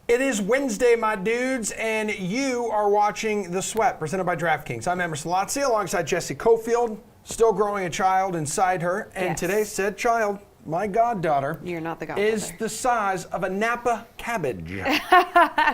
It is Wednesday, my dudes, and you are watching The Sweat, presented by DraftKings. I'm Emerson Lotzi, alongside Jesse Cofield, still growing a child inside her. And Yes. today, said child, my goddaughter, You're not the godfather. is the size of a Napa cabbage.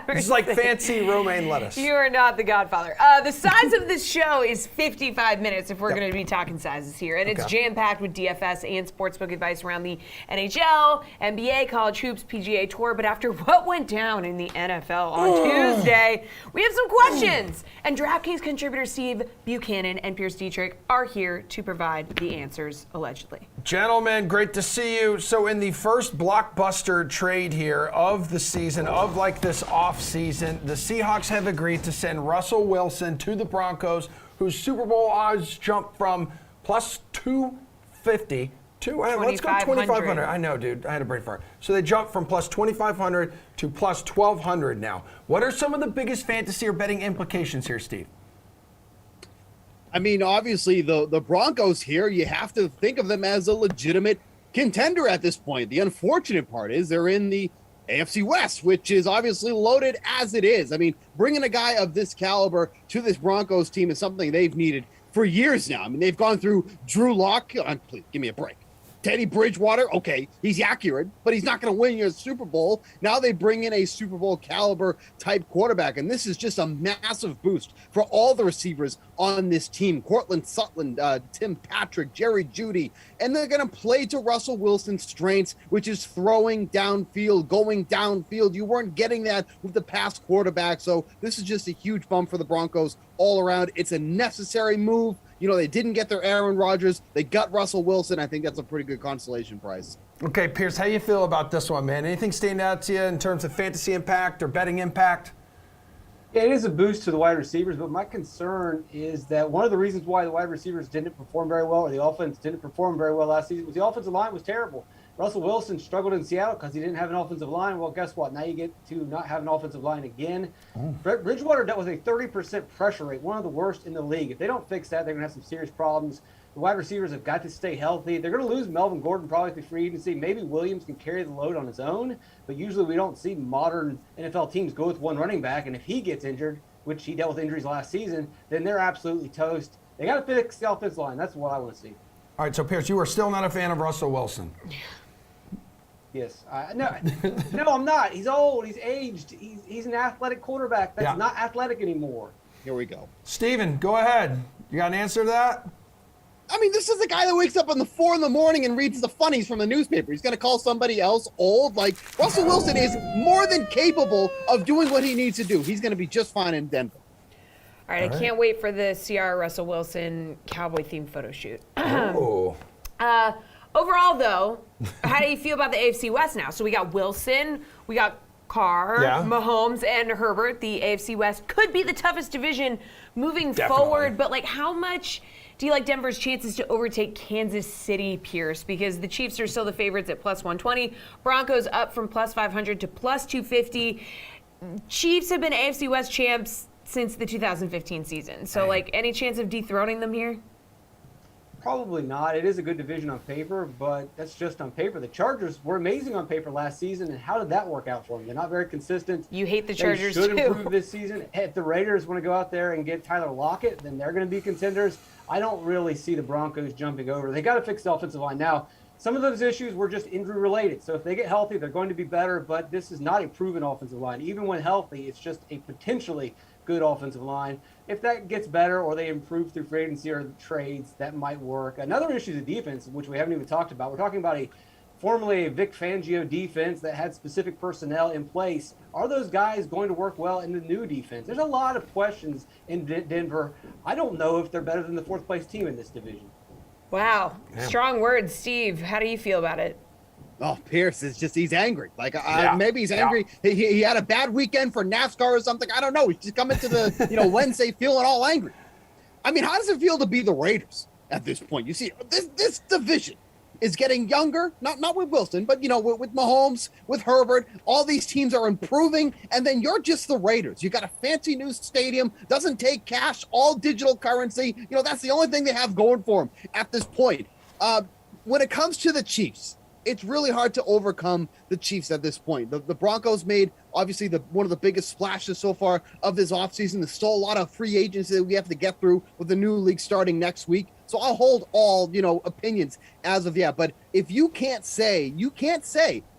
It's like fancy romaine lettuce. You are not the godfather. The size of this show is 55 minutes if we're going to be talking sizes here. And it's jam-packed with DFS and sportsbook advice around the NHL, NBA, college hoops, PGA Tour. But after what went down in the NFL on Tuesday, we have some questions. And DraftKings contributor Steve Buchanan and Pierce Dietrich are here to provide the answers, allegedly. Gentlemen, great to see you. So in the first blockbuster trade here of the season, of like this off season, the Seahawks have agreed to send Russell Wilson to the Broncos, whose Super Bowl odds jump from plus 250 to, let's go 2,500. I know, dude. I had a brain fart. So they jump from plus 2,500 to plus 1,200 now. What are some of the biggest fantasy or betting implications here, Steve? I mean, obviously, the Broncos here, you have to think of them as a legitimate contender at this point. The unfortunate part is they're in the AFC West, which is obviously loaded as it is. I mean, bringing a guy of this caliber to this Broncos team is something they've needed for years now. I mean, they've gone through Drew Lock. Please, give me a break. Teddy Bridgewater, okay, he's accurate, but he's not going to win you a Super Bowl. Now they bring in a Super Bowl caliber type quarterback, and this is just a massive boost for all the receivers on this team. Cortland Sutton, Tim Patrick, Jerry Jeudy, and they're going to play to Russell Wilson's strengths, which is throwing downfield, going downfield. You weren't getting that with the past quarterback, so this is just a huge bump for the Broncos all around. It's a necessary move. You know, they didn't get their Aaron Rodgers. They got Russell Wilson. I think that's a pretty good consolation prize. Okay, Pierce, how you feel about this one, man? Anything stand out to you in terms of fantasy impact or betting impact? Yeah, it is a boost to the wide receivers, but my concern is that one of the reasons why the wide receivers didn't perform very well, or the offense didn't perform very well last season, was the offensive line was terrible. Russell Wilson struggled in Seattle because he didn't have an offensive line. Well, guess what? Now you get to not have an offensive line again. Bridgewater dealt with a 30% pressure rate, one of the worst in the league. If they don't fix that, they're going to have some serious problems. The wide receivers have got to stay healthy. They're going to lose Melvin Gordon probably through free agency. Maybe Williams can carry the load on his own, but usually we don't see modern NFL teams go with one running back, and if he gets injured, which he dealt with injuries last season, then they're absolutely toast. They got to fix the offensive line. That's what I want to see. All right, so Pierce, you are still not a fan of Russell Wilson. Yes. No, I'm not. He's old. He's aged. He's an athletic quarterback. That's not athletic anymore. Here we go. Steven, go ahead. You got an answer to that? I mean, this is the guy that wakes up on 4 a.m. and reads the funnies from the newspaper. He's going to call somebody else old. Like, Russell Wilson is more than capable of doing what he needs to do. He's going to be just fine in Denver. All right, I can't wait for the CR Russell Wilson Cowboy-themed photo shoot. Overall, though, how do you feel about the AFC West now? So we got Wilson, we got Carr, Mahomes, and Herbert. The AFC West could be the toughest division moving forward, but like, how much do you like Denver's chances to overtake Kansas City, Pierce? Because the Chiefs are still the favorites at plus 120. Broncos up from plus 500 to plus 250. Chiefs have been AFC West champs since the 2015 season. So, like, any chance of dethroning them here? Probably not. It is a good division on paper, but that's just on paper. The Chargers were amazing on paper last season, and how did that work out for them? They're not very consistent. You hate the Chargers, too. They should improve this season. If the Raiders want to go out there and get Tyler Lockett, then they're going to be contenders. I don't really see the Broncos jumping over. They got to fix the offensive line. Now, some of those issues were just injury-related, so if they get healthy, they're going to be better, but this is not a proven offensive line. Even when healthy, it's just a potentially good offensive line. If that gets better or they improve through free agency or trades, that might work. Another issue is the defense, which we haven't even talked about. We're talking about formerly a Vic Fangio defense that had specific personnel in place. Are those guys going to work well in the new defense? There's a lot of questions in Denver. I don't know if they're better than the fourth-place team in this division. Wow. Strong words. Steve, how do you feel about it? Oh, Pierce is just, he's angry. Like, maybe he's angry. Yeah. He had a bad weekend for NASCAR or something. I don't know. He's just coming to the, Wednesday feeling all angry. I mean, how does it feel to be the Raiders at this point? You see, this division is getting younger, not with Wilson, but, with Mahomes, with Herbert. All these teams are improving, and then you're just the Raiders. You got a fancy new stadium, doesn't take cash, all digital currency. That's the only thing they have going for them at this point. When it comes to the Chiefs, it's really hard to overcome the Chiefs at this point. The Broncos made obviously one of the biggest splashes so far of this offseason. There's still a lot of free agents that we have to get through with the new league starting next week. So I'll hold all, opinions as of yet. But if you can't say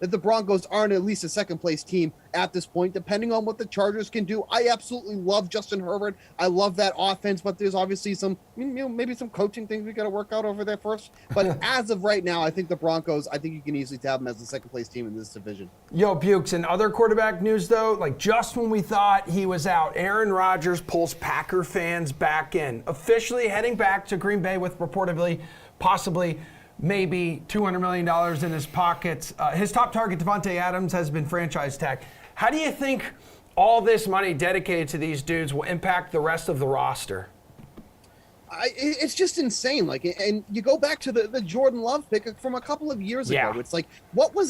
that the Broncos aren't at least a second place team at this point, depending on what the Chargers can do. I absolutely love Justin Herbert. I love that offense, but there's obviously some, maybe some coaching things we got to work out over there first. But as of right now, I think the Broncos, I think you can easily tab them as the second place team in this division. Yo, Bukes, in other quarterback news, though, like just when we thought he was out, Aaron Rodgers pulls Packer fans back in, officially heading back to Green Bay with reportedly, possibly, maybe $200 million in his pockets. His top target, Devontae Adams, has been franchise tagged. How do you think all this money dedicated to these dudes will impact the rest of the roster? It's just insane. And you go back to the Jordan Love pick from a couple of years ago. It's like,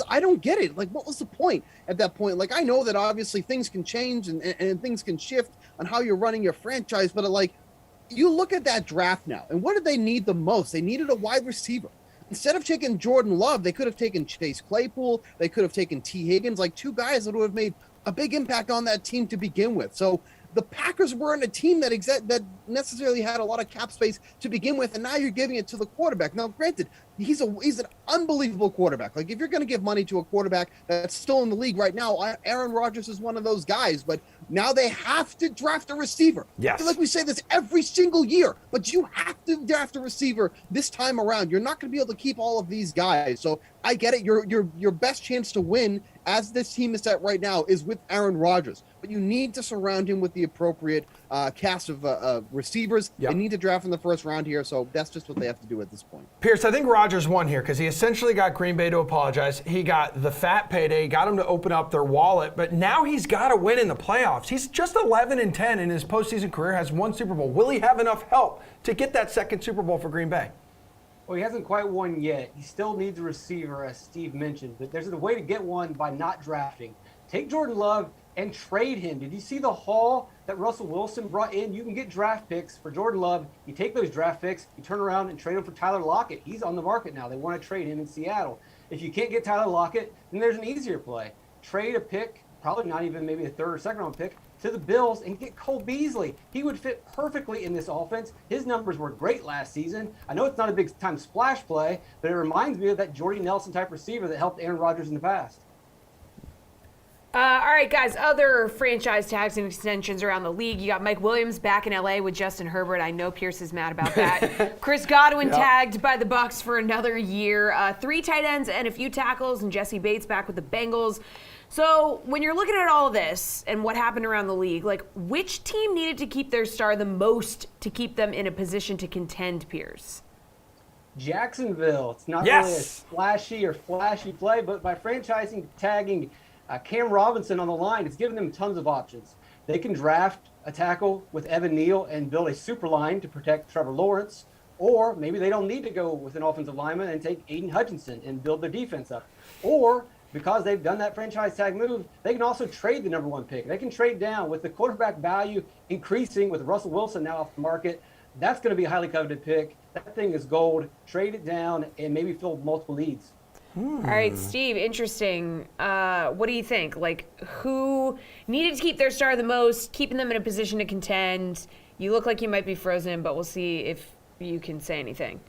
I don't get it. Like, what was the point at that point? Like, I know that obviously things can change and things can shift on how you're running your franchise, but you look at that draft now, and what did they need the most? They needed a wide receiver. Instead of taking Jordan Love, they could have taken Chase Claypool. They could have taken T. Higgins, like two guys that would have made a big impact on that team to begin with. So the Packers weren't a team that necessarily had a lot of cap space to begin with, and now you're giving it to the quarterback. Now, granted, he's an unbelievable quarterback. Like, if you're going to give money to a quarterback that's still in the league right now, Aaron Rodgers is one of those guys. But now they have to draft a receiver. Yes. I feel like we say this every single year, but you have to draft a receiver this time around. You're not going to be able to keep all of these guys. So I get it. Your best chance to win, as this team is set right now, is with Aaron Rodgers. But you need to surround him with the appropriate cast of receivers. Yep. They need to draft in the first round here, so that's just what they have to do at this point. Pierce, I think Rodgers won here because he essentially got Green Bay to apologize. He got the fat payday, got him to open up their wallet, but now he's got to win in the playoffs. He's just 11-10 in his postseason career, has one Super Bowl. Will he have enough help to get that second Super Bowl for Green Bay? Well, he hasn't quite won yet. He still needs a receiver, as Steve mentioned, but there's a way to get one by not drafting. Take Jordan Love and trade him. Did you see the haul that Russell Wilson brought in? You can get draft picks for Jordan Love. You take those draft picks, you turn around and trade them for Tyler Lockett. He's on the market now. They want to trade him in Seattle. If you can't get Tyler Lockett, then there's an easier play. Trade a pick, probably not even maybe a third or second round pick, to the Bills and get Cole Beasley. He would fit perfectly in this offense. His numbers were great last season. I know it's not a big time splash play, but it reminds me of that Jordy Nelson type receiver that helped Aaron Rodgers in the past. All right, guys, other franchise tags and extensions around the league. You got Mike Williams back in LA with Justin Herbert. I know Pierce is mad about that. Chris Godwin tagged by the Bucs for another year. 3 tight ends and a few tackles, and Jesse Bates back with the Bengals. So when you're looking at all of this and what happened around the league, like, which team needed to keep their star the most to keep them in a position to contend, Pierce? Jacksonville. It's not really a splashy or flashy play, but by tagging Cam Robinson on the line, it's giving them tons of options. They can draft a tackle with Evan Neal and build a super line to protect Trevor Lawrence, or maybe they don't need to go with an offensive lineman and take Aiden Hutchinson and build their defense up. Or because they've done that franchise tag move, they can also trade the number 1 pick. They can trade down with the quarterback value increasing with Russell Wilson now off the market. That's going to be a highly coveted pick. That thing is gold. Trade it down and maybe fill multiple needs. All right, Steve, interesting. What do you think? Like, who needed to keep their star the most, keeping them in a position to contend? You look like you might be frozen, but we'll see if you can say anything.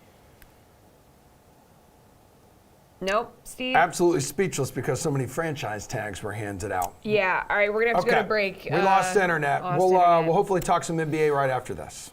Nope, Steve? Absolutely speechless because so many franchise tags were handed out. Yeah, all right, we're going to have to go to break. We lost internet. We'll hopefully talk some NBA right after this.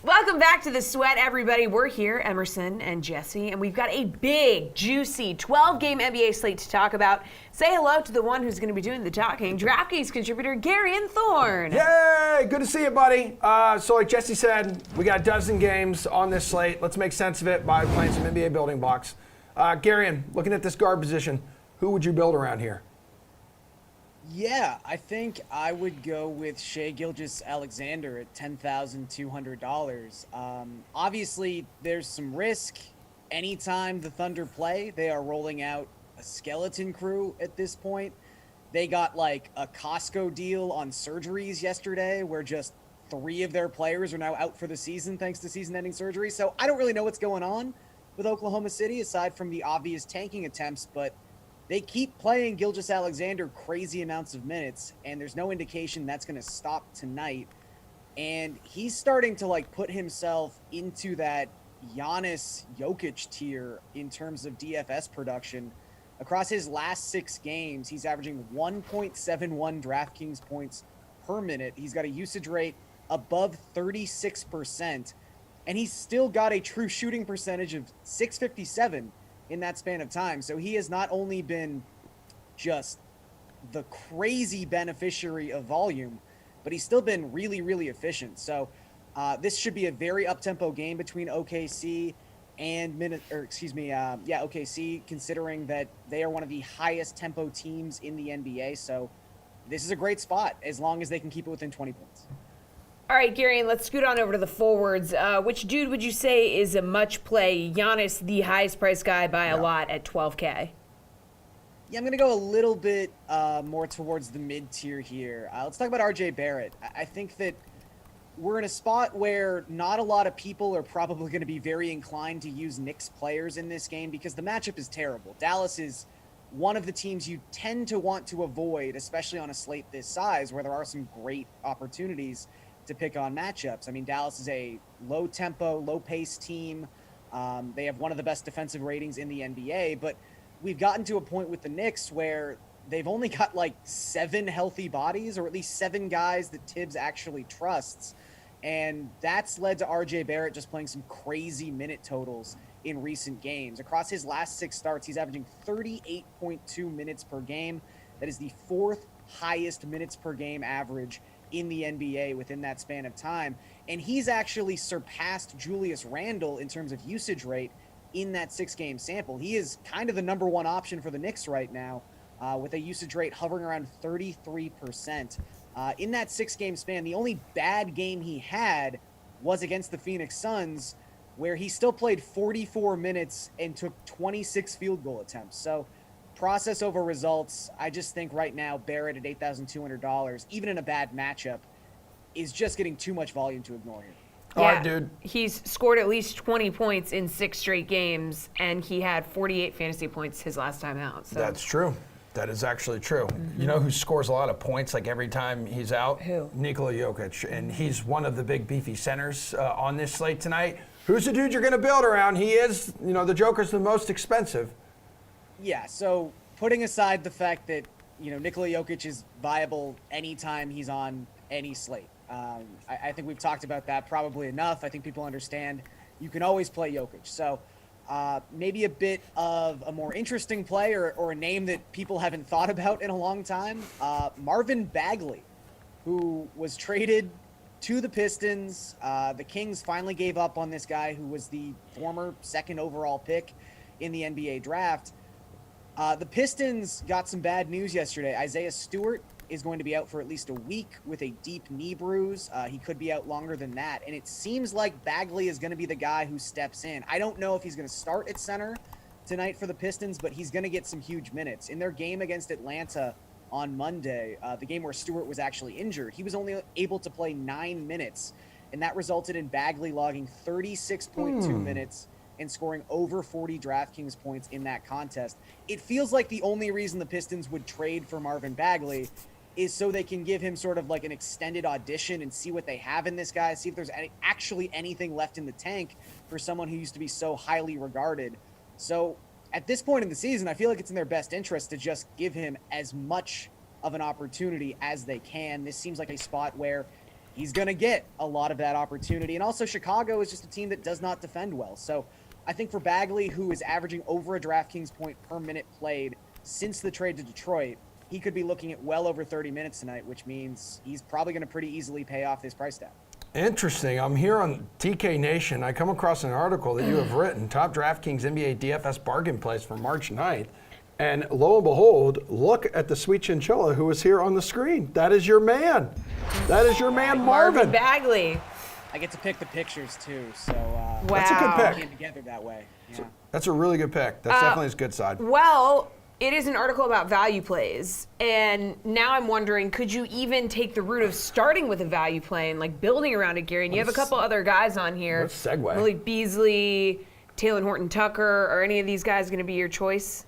Welcome back to The Sweat, everybody. We're here, Emerson and Jesse, and we've got a big, juicy 12-game NBA slate to talk about. Say hello to the one who's going to be doing the talking, DraftKings contributor Gary and Thorne. Yay! Good to see you, buddy. So like Jesse said, we got a dozen games on this slate. Let's make sense of it by playing some NBA building blocks. Gary, looking at this guard position, who would you build around here? Yeah, I think I would go with Shai Gilgeous-Alexander at $10,200. Obviously, there's some risk. Anytime the Thunder play, they are rolling out a skeleton crew at this point. They got like a Costco deal on surgeries yesterday where just 3 of their players are now out for the season thanks to season-ending surgery. So I don't really know what's going on with Oklahoma City aside from the obvious tanking attempts, but they keep playing Gilgeous-Alexander crazy amounts of minutes, and there's no indication that's going to stop tonight. And he's starting to like put himself into that Giannis Jokic tier in terms of DFS production. Across his last 6 games, he's averaging 1.71 DraftKings points per minute. He's got a usage rate above 36%, and he's still got a true shooting percentage of .657 in that span of time. So he has not only been just the crazy beneficiary of volume, but he's still been really, really efficient. So this should be a very up-tempo game between OKC and OKC, considering that they are one of the highest tempo teams in the NBA. So this is a great spot as long as they can keep it within 20 points. All right, Gary, let's scoot on over to the forwards. Which dude would you say is a much play? Giannis, the highest priced guy by a lot at $12K. Yeah, I'm going to go a little bit more towards the mid-tier here. Let's talk about RJ Barrett. I think that we're in a spot where not a lot of people are probably going to be very inclined to use Knicks players in this game because the matchup is terrible. Dallas is one of the teams you tend to want to avoid, especially on a slate this size where there are some great opportunities to pick on matchups. I mean, Dallas is a low-tempo, low-pace team. They have one of the best defensive ratings in the NBA, but we've gotten to a point with the Knicks where they've only got like 7 healthy bodies, or at least 7 guys that Tibbs actually trusts, and that's led to RJ Barrett just playing some crazy minute totals in recent games. Across his last 6 starts, he's averaging 38.2 minutes per game. That is the 4th highest minutes per game average in the NBA within that span of time. And he's actually surpassed Julius Randle in terms of usage rate in that 6-game sample. He is kind of the number 1 option for the Knicks right now with a usage rate hovering around 33%. In that 6-game span, the only bad game he had was against the Phoenix Suns, where he still played 44 minutes and took 26 field goal attempts. So process over results, I just think right now Barrett at $8,200, even in a bad matchup, is just getting too much volume to ignore here. Yeah, All right, dude. He's scored at least 20 points in 6 straight games, and he had 48 fantasy points his last time out. So. That's true. That is actually true. Mm-hmm. You know who scores a lot of points like every time he's out? Who? Nikola Jokic, and he's one of the big beefy centers on this slate tonight. Who's the dude you're going to build around? He is, the Joker's the most expensive. Yeah, so putting aside the fact that, Nikola Jokic is viable anytime he's on any slate. I think we've talked about that probably enough. I think people understand you can always play Jokic. So maybe a bit of a more interesting play or a name that people haven't thought about in a long time. Marvin Bagley, who was traded to the Pistons. The Kings finally gave up on this guy who was the former 2nd overall pick in the NBA draft. The Pistons got some bad news yesterday. Isaiah Stewart is going to be out for at least a week with a deep knee bruise. He could be out longer than that. And it seems like Bagley is going to be the guy who steps in. I don't know if he's going to start at center tonight for the Pistons, but he's going to get some huge minutes. In their game against Atlanta on Monday, the game where Stewart was actually injured, he was only able to play 9 minutes, and that resulted in Bagley logging 36.2 minutes and scoring over 40 DraftKings points in that contest. It feels like the only reason the Pistons would trade for Marvin Bagley is so they can give him sort of like an extended audition and see what they have in this guy, see if there's actually anything left in the tank for someone who used to be so highly regarded. So at this point in the season, I feel like it's in their best interest to just give him as much of an opportunity as they can. This seems like a spot where he's going to get a lot of that opportunity. And also Chicago is just a team that does not defend well. So I think for Bagley, who is averaging over a DraftKings point per minute played since the trade to Detroit, he could be looking at well over 30 minutes tonight, which means he's probably going to pretty easily pay off this price tag. Interesting. I'm here on TK Nation. I come across an article that you have written, Top DraftKings NBA DFS Bargain Plays for March 9th. And lo and behold, look at the sweet chinchilla who is here on the screen. That is your man. That is your man, Marvin. Bagley. I get to pick the pictures too, so Wow. That's a good pick. came together that way. Yeah. That's a really good pick. That's definitely his good side. Well, it is an article about value plays, and now I'm wondering, could you even take the route of starting with a value play and like building around it, Gary? And you have a couple other guys on here. Let's segue. Malik Beasley, Taylor Horton-Tucker. Are any of these guys going to be your choice?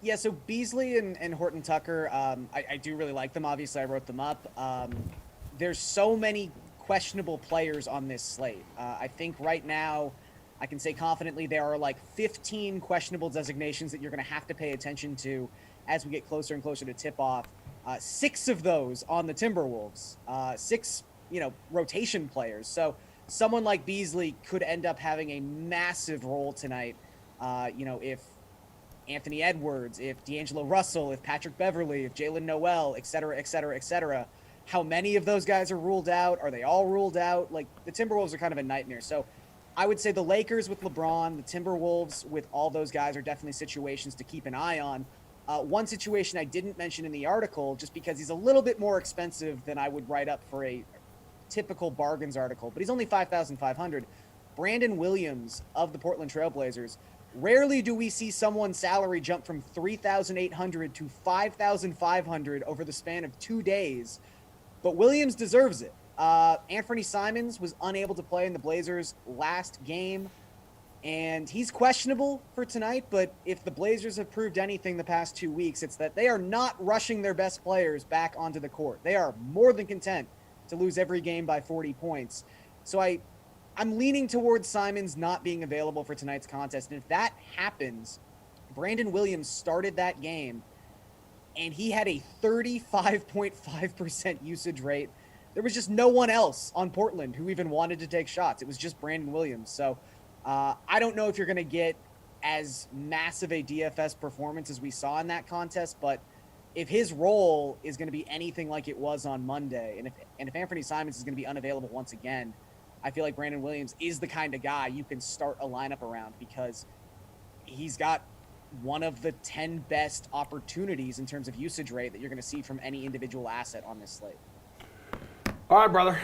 Yeah, so Beasley and Horton Tucker, I do really like them. Obviously, I wrote them up. There's so many questionable players on this slate. I think right now, I can say confidently there are like 15 questionable designations that you're going to have to pay attention to as we get closer and closer to tip-off. 6 of those on the Timberwolves. 6, rotation players. So someone like Beasley could end up having a massive role tonight. If Anthony Edwards, if D'Angelo Russell, if Patrick Beverley, if Jalen Noel, et cetera, et cetera, et cetera. How many of those guys are ruled out? Are they all ruled out? Like, the Timberwolves are kind of a nightmare. So I would say the Lakers with LeBron, the Timberwolves with all those guys are definitely situations to keep an eye on. One situation I didn't mention in the article, just because he's a little bit more expensive than I would write up for a typical bargains article, but he's only $5,500. Brandon Williams of the Portland Trailblazers. Rarely do we see someone's salary jump from $3,800 to $5,500 over the span of 2 days, but Williams deserves it. Anthony Simons was unable to play in the Blazers' last game, and he's questionable for tonight, but if the Blazers have proved anything the past 2 weeks, it's that they are not rushing their best players back onto the court. They are more than content to lose every game by 40 points. So I'm leaning towards Simons not being available for tonight's contest, and if that happens, Brandon Williams started that game, and he had a 35.5% usage rate. There was just no one else on Portland who even wanted to take shots. It was just Brandon Williams. So I don't know if you're going to get as massive a DFS performance as we saw in that contest, but if his role is going to be anything like it was on Monday, and if Anthony Simons is going to be unavailable once again, I feel like Brandon Williams is the kind of guy you can start a lineup around because he's got one of the 10 best opportunities in terms of usage rate that you're going to see from any individual asset on this slate. All right, brother.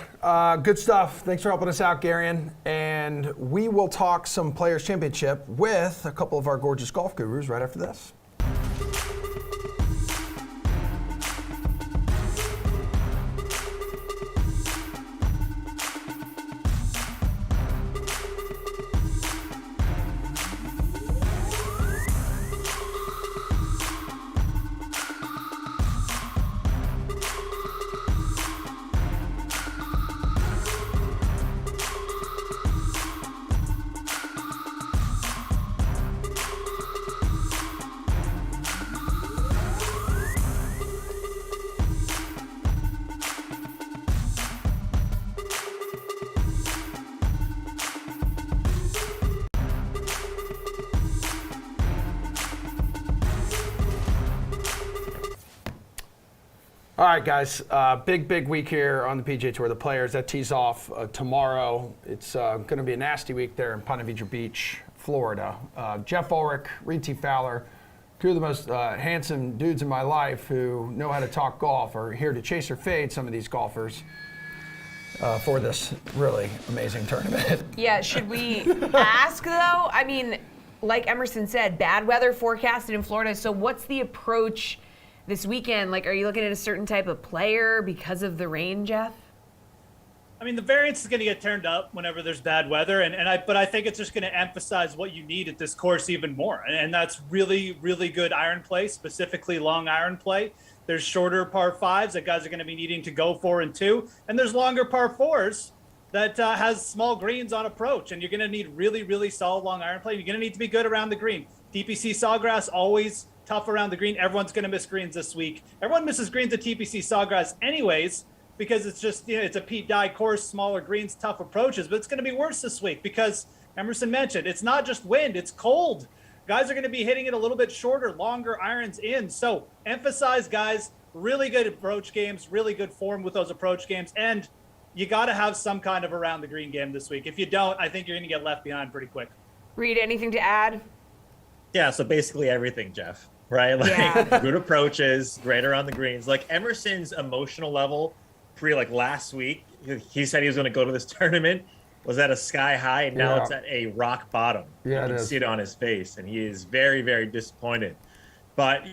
Good stuff. Thanks for helping us out, Garion. And we will talk some Players' Championship with a couple of our gorgeous golf gurus right after this. All right, guys. Big week here on the PGA Tour. The Players, that tees off tomorrow. It's going to be a nasty week there in Ponte Vedra Beach, Florida. Jeff Ulrich, Reed T. Fowler, two of the most handsome dudes in my life who know how to talk golf are here to chase or fade some of these golfers for this really amazing tournament. Yeah, should we ask, though? I mean, like Emerson said, bad weather forecasted in Florida. So what's the approach this weekend? Like, are you looking at a certain type of player because of the rain, Jeff? I mean, the variance is going to get turned up whenever there's bad weather, but I think it's just going to emphasize what you need at this course even more, and that's really, really good iron play, specifically long iron play. There's shorter par fives that guys are going to be needing to go 4 and 2, and there's longer par fours that has small greens on approach, and you're going to need really, really solid long iron play. You're going to need to be good around the green. TPC Sawgrass always tough around the green. Everyone's going to miss greens this week. Everyone misses greens at TPC Sawgrass anyways, because it's just, it's a Pete Dye course, smaller greens, tough approaches, but it's going to be worse this week because Emerson mentioned it's not just wind, it's cold. Guys are going to be hitting it a little bit shorter, longer irons in. So emphasize, guys, really good approach games, really good form with those approach games. And you got to have some kind of around the green game this week. If you don't, I think you're going to get left behind pretty quick. Reed, anything to add? Yeah, so basically everything, Jeff, right? Like good approaches, great around the greens. Like Emerson's emotional level last week, he said he was going to go to this tournament, was at a sky high, and now it's at a rock bottom. Yeah, you can see it on his face, and he is very, very disappointed. But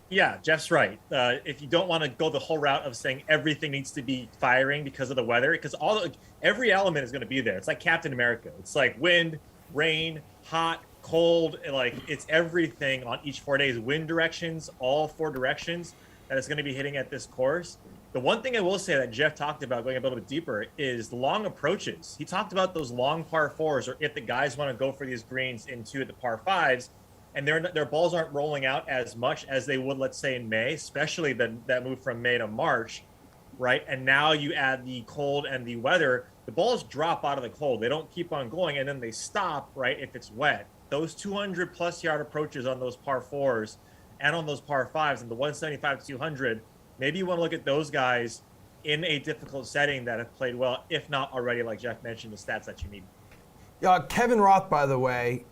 yeah, Jeff's right. If you don't want to go the whole route of saying everything needs to be firing because of the weather, because every element is going to be there. It's like Captain America. It's like wind, rain, hot, cold, and like it's everything on each 4 days. Wind directions, all 4 directions that it's going to be hitting at this course. The one thing I will say that Jeff talked about going a little bit deeper is the long approaches. He talked about those long par 4s, or if the guys want to go for these greens into the par 5s, and their balls aren't rolling out as much as they would, let's say, in May, especially that move from May to March, right? And now you add the cold and the weather, the balls drop out of the cold. They don't keep on going, and then they stop, right, if it's wet. Those 200-plus yard approaches on those par 4s and on those par 5s and the 175 to 200, maybe you want to look at those guys in a difficult setting that have played well, if not already, like Jeff mentioned, the stats that you need. Kevin Roth, by the way,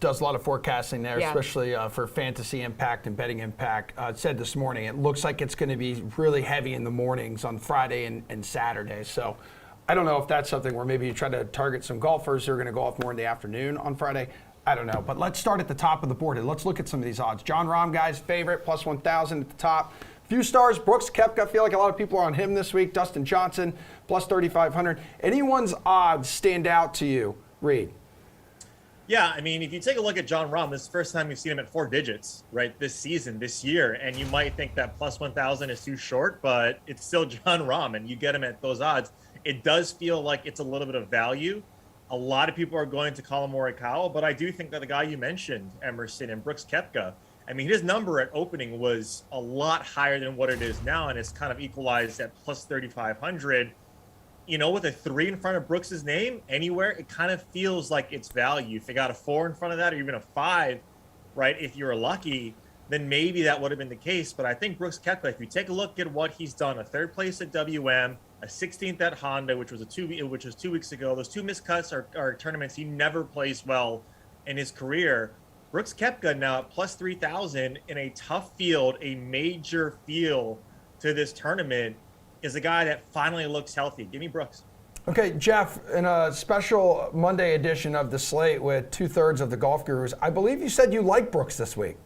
does a lot of forecasting there, especially for fantasy impact and betting impact. Said this morning it looks like it's going to be really heavy in the mornings on Friday and Saturday. So I don't know if that's something where maybe you try to target some golfers who are going to go off more in the afternoon on Friday. I don't know. But let's start at the top of the board. Let's look at some of these odds. John Rahm, guys, favorite, plus 1,000 at the top. Few stars. Brooks Koepka, I feel like a lot of people are on him this week. Dustin Johnson, plus 3,500. Anyone's odds stand out to you, Reed? Yeah, I mean, if you take a look at John Rahm, this is the first time you've seen him at 4 digits, right, this season, this year. And you might think that plus 1,000 is too short, but it's still John Rahm, and you get him at those odds. It does feel like it's a little bit of value. A lot of people are going to Colin Morikawa, but I do think that the guy you mentioned, Emerson and Brooks Koepka, I mean, his number at opening was a lot higher than what it is now, and it's kind of equalized at plus 3,500. You know, with a 3 in front of Brooks's name anywhere, it kind of feels like it's value. If you got a 4 in front of that, or even a 5, right, if you're lucky, then maybe that would have been the case. But I think Brooks Koepka, if you take a look at what he's done, a 3rd place at WM, a 16th at Honda, which was 2 weeks ago. Those 2 missed cuts are tournaments he never plays well in his career. Brooks Koepka now at plus 3,000 in a tough field, a major field to this tournament, is a guy that finally looks healthy. Give me Brooks. Okay, Jeff, in a special Monday edition of the slate with 2/3 of the golf gurus, I believe you said you like Brooks this week.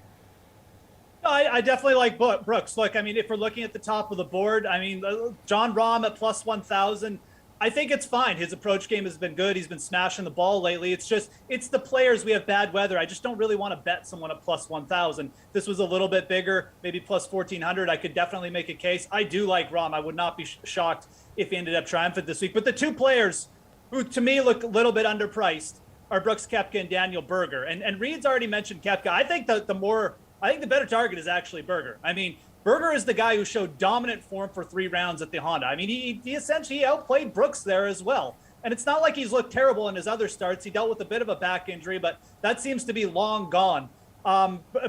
I definitely like Brooks. Look, I mean, if we're looking at the top of the board, I mean, John Rahm at plus 1,000, I think it's fine. His approach game has been good. He's been smashing the ball lately. It's the players. We have bad weather. I just don't really want to bet someone at plus 1,000. This was a little bit bigger, maybe plus 1,400. I could definitely make a case. I do like Rahm. I would not be shocked if he ended up triumphant this week. But the 2 players who, to me, look a little bit underpriced are Brooks Koepka and Daniel Berger. And Reed's already mentioned Koepka. I think the better target is actually Berger. I mean, Berger is the guy who showed dominant form for 3 rounds at the Honda. I mean, he essentially outplayed Brooks there as well. And it's not like he's looked terrible in his other starts. He dealt with a bit of a back injury, but that seems to be long gone.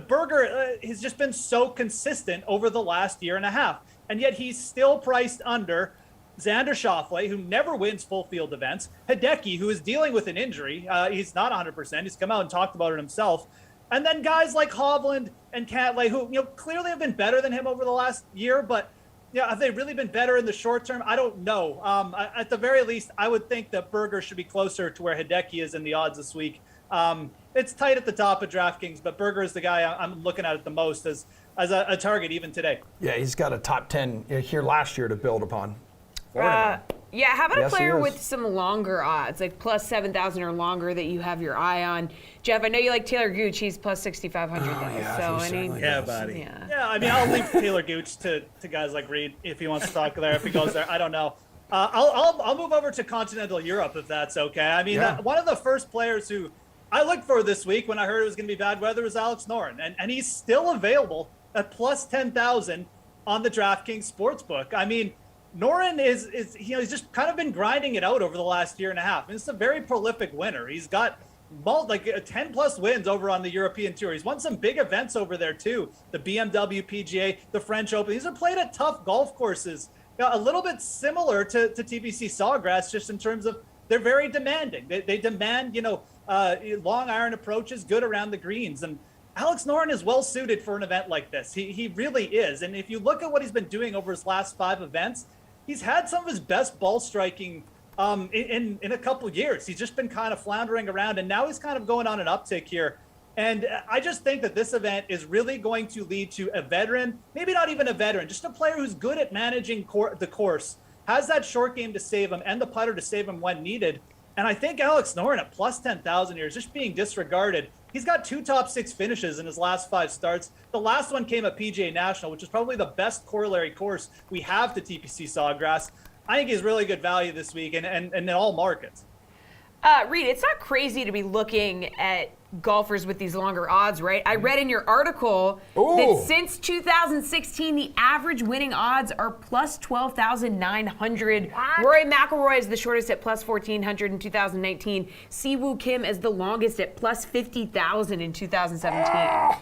Berger has just been so consistent over the last year and a half. And yet he's still priced under Xander Schauffele, who never wins full field events, Hideki, who is dealing with an injury. He's not 100%. He's come out and talked about it himself. And then guys like Hovland and Cantlay, who clearly have been better than him over the last year, but have they really been better in the short term? I don't know. At the very least, I would think that Berger should be closer to where Hideki is in the odds this week. It's tight at the top of DraftKings, but Berger is the guy I'm looking at the most as a target even today. Yeah, he's got a top 10 here last year to build upon. Yeah, how about Yes, a he player is. with some longer odds, like plus 7,000 or longer that you have your eye on? Jeff, I know you like Taylor Gooch. He's plus 6,500 though. yeah, So he I certainly mean, Yeah, buddy. Yeah, I mean, I'll leave Taylor Gooch to guys like Reed if he wants to talk there, if he goes there. I don't know. I'll move over to continental Europe if that's okay. I mean, one of the first players who I looked for this week when I heard it was going to be bad weather was Alex Noren, and he's still available at plus 10,000 on the DraftKings Sportsbook. I mean, Noren is he's just kind of been grinding it out over the last year and a half. And it's a very prolific winner. He's got 10 plus wins over on the European Tour. He's won some big events over there too. The BMW PGA, the French Open. These are played at tough golf courses. A little bit similar to TPC Sawgrass, just in terms of they're very demanding. They demand, long iron approaches, good around the greens. And Alex Noren is well suited for an event like this. He really is. And if you look at what he's been doing over his last 5 events, he's had some of his best ball striking in a couple years. He's just been kind of floundering around, and now he's kind of going on an uptick here. And I just think that this event is really going to lead to a veteran, maybe not even a veteran, just a player who's good at managing the course, has that short game to save him and the putter to save him when needed. And I think Alex Noren at plus 10,000 here is just being disregarded. He's got 2 top 6 finishes in his last 5 starts. The last one came at PGA National, which is probably the best corollary course we have to TPC Sawgrass. I think he's really good value this week and in all markets. Reed, it's not crazy to be looking at golfers with these longer odds, right? I read in your article that since 2016, the average winning odds are plus 12,900. Rory McIlroy is the shortest at plus 1,400 in 2019. Siwoo Kim is the longest at plus 50,000 in 2017.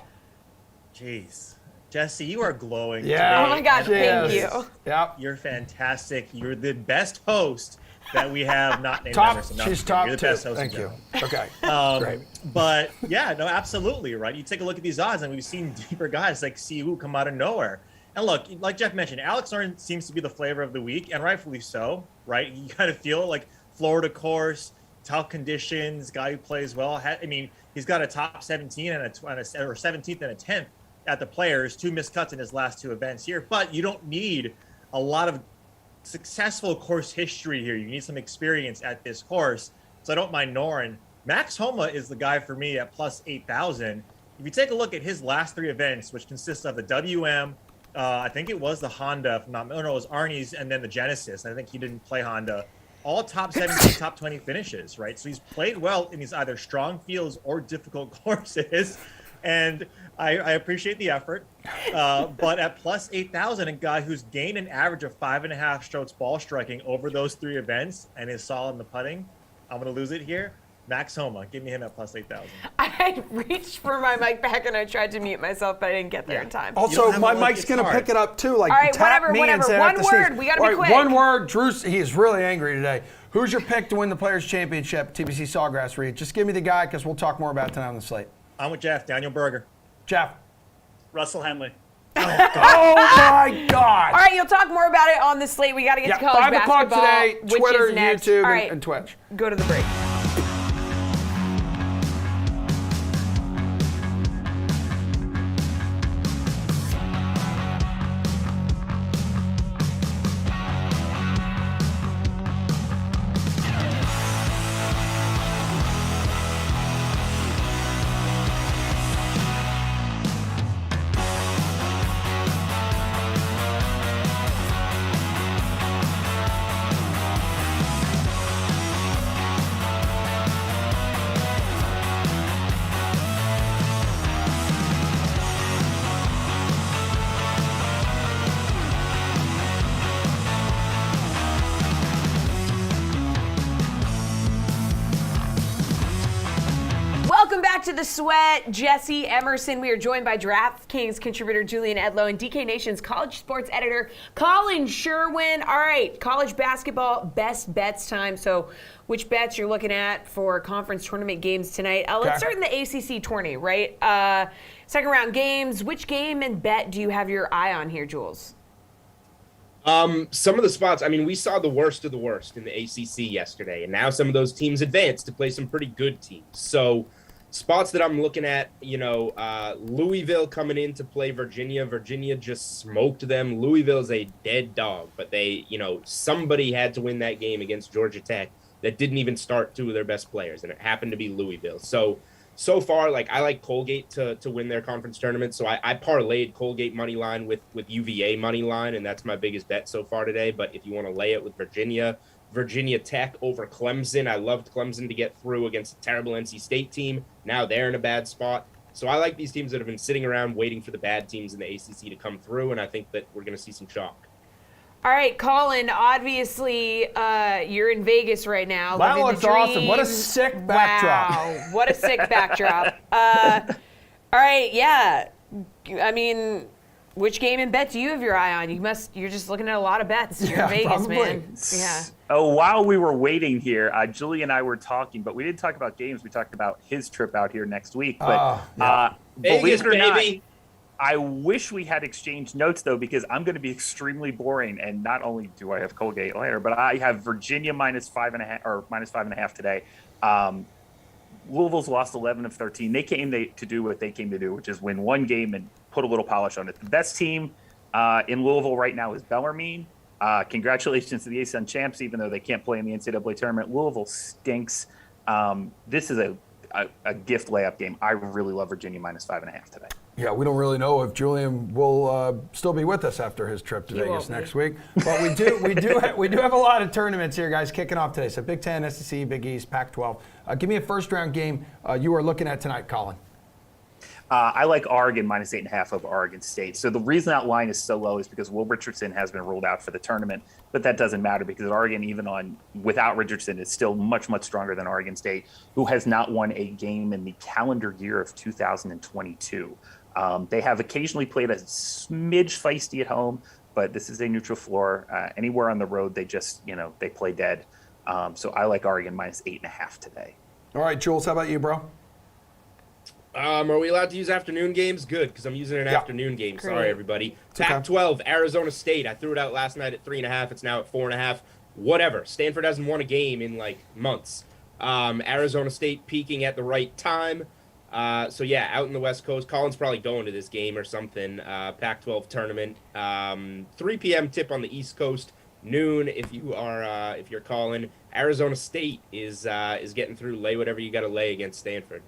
Jeez. Jesse, you are glowing Oh today. my God, thank you. Yep. You're fantastic. You're the best host that we have not named Top. Emerson. No, She's top You're the 2. best host in Thank you. general. Okay. Great. But yeah, no, absolutely, right? You take a look at these odds, and we've seen deeper guys like Siwoo come out of nowhere. And look, like Jeff mentioned, Alex Noren seems to be the flavor of the week, and rightfully so, right? You kind of feel like Florida course, tough conditions, guy who plays well. I mean, he's got a top 17 or 17th and a 10th at the Players, 2 missed cuts in his last 2 events here. But you don't need a lot of successful course history here. You need some experience at this course. So I don't mind Noren. Max Homa is the guy for me at plus 8,000. If you take a look at his last 3 events, which consist of the WM, I think it was the Honda, it was Arnie's, and then the Genesis. I think he didn't play Honda. All top 17, top 20 finishes, right? So he's played well in these either strong fields or difficult courses. And I appreciate the effort. But at plus 8,000, a guy who's gained an average of 5.5 strokes ball striking over those 3 events and is solid in the putting, I'm going to lose it here. Max Homa, give me him at plus 8,000. I reached for my mic back and I tried to mute myself, but I didn't get there in time. Also, my mic's going to pick it up too. Like, all right, tap me whatever. and say I One have to word. sneeze. We got to All be right, quick. one word. Drew, he is really angry today. Who's your pick to win the Players' Championship, TPC Sawgrass, Reed? Just give me the guy because we'll talk more about it tonight on the slate. I'm with Jeff, Daniel Berger. Jeff. Russell Henley. Oh, my God. All right, you'll talk more about it on the slate. We got to get to college 5 o'clock basketball, today, which Twitter, is next. YouTube, All right, and Twitch. Go to the break. Welcome back to The Sweat. Jesse Emerson. We are joined by DraftKings contributor Julian Edlow and DK Nation's college sports editor Colin Sherwin. All right, college basketball best bets time. So which bets you're looking at for conference tournament games tonight? Let's start in the ACC tourney, right? Second round games. Which game and bet do you have your eye on here, Jules? Some of the spots, I mean, we saw the worst of the worst in the ACC yesterday, and now some of those teams advanced to play some pretty good teams. So spots that I'm looking at, Louisville coming in to play Virginia. Virginia just smoked them. Louisville's a dead dog, but they, somebody had to win that game against Georgia Tech that didn't even start 2 of their best players, and it happened to be Louisville. So far, I like Colgate to win their conference tournament. So I parlayed Colgate money line with UVA money line, and that's my biggest bet so far today. But if you want to lay it with Virginia Tech over Clemson, I loved Clemson to get through against a terrible NC State team. Now they're in a bad spot. So I like these teams that have been sitting around waiting for the bad teams in the ACC to come through, and I think that we're going to see some shock. All right, Colin, obviously you're in Vegas right now. That living looks the awesome. What a dream. sick backdrop. Wow, what a sick backdrop. All right, yeah. I mean, which game and bet do you have your eye on? You're just looking at a lot of bets. You're in Vegas, probably. man. Yeah. Oh, while we were waiting here, Julie and I were talking, but we didn't talk about games. We talked about his trip out here next week. But believe Vegas, it or baby. not, I wish we had exchanged notes, though, because I'm going to be extremely boring. And not only do I have Colgate later, but I have Virginia minus 5.5 or minus 5.5 today. Louisville's lost 11 of 13. They came to do what they came to do, which is win one game and put a little polish on it. The best team in Louisville right now is Bellarmine. Congratulations to the ASUN champs, even though they can't play in the NCAA tournament. Louisville stinks. This is a gift layup game. I really love Virginia minus 5.5 today. Yeah, we don't really know if Julian will still be with us after his trip to Vegas next week. But we do have a lot of tournaments here, guys, kicking off today. So Big Ten, SEC, Big East, Pac-12. Give me a first-round game you are looking at tonight, Colin. I like Oregon minus 8.5 over Oregon State. So the reason that line is so low is because Will Richardson has been ruled out for the tournament, but that doesn't matter because Oregon, even without Richardson, is still much, much stronger than Oregon State, who has not won a game in the calendar year of 2022. They have occasionally played a smidge feisty at home, but this is a neutral floor. Anywhere on the road, they just, they play dead. So I like Oregon minus 8.5 today. All right, Jules, how about you, bro? Are we allowed to use afternoon games? Good, because I'm using an afternoon game. Great. Sorry, everybody. okay. Pac-12, Arizona State. I threw it out last night at 3.5. It's now at 4.5. Whatever. Stanford hasn't won a game in months. Arizona State peaking at the right time. So yeah, out in the West Coast. Colin's probably going to this game or something. Pac-12 tournament. 3 p.m. tip on the East Coast. Noon if you're calling. Arizona State is getting through. Lay whatever you got to lay against Stanford.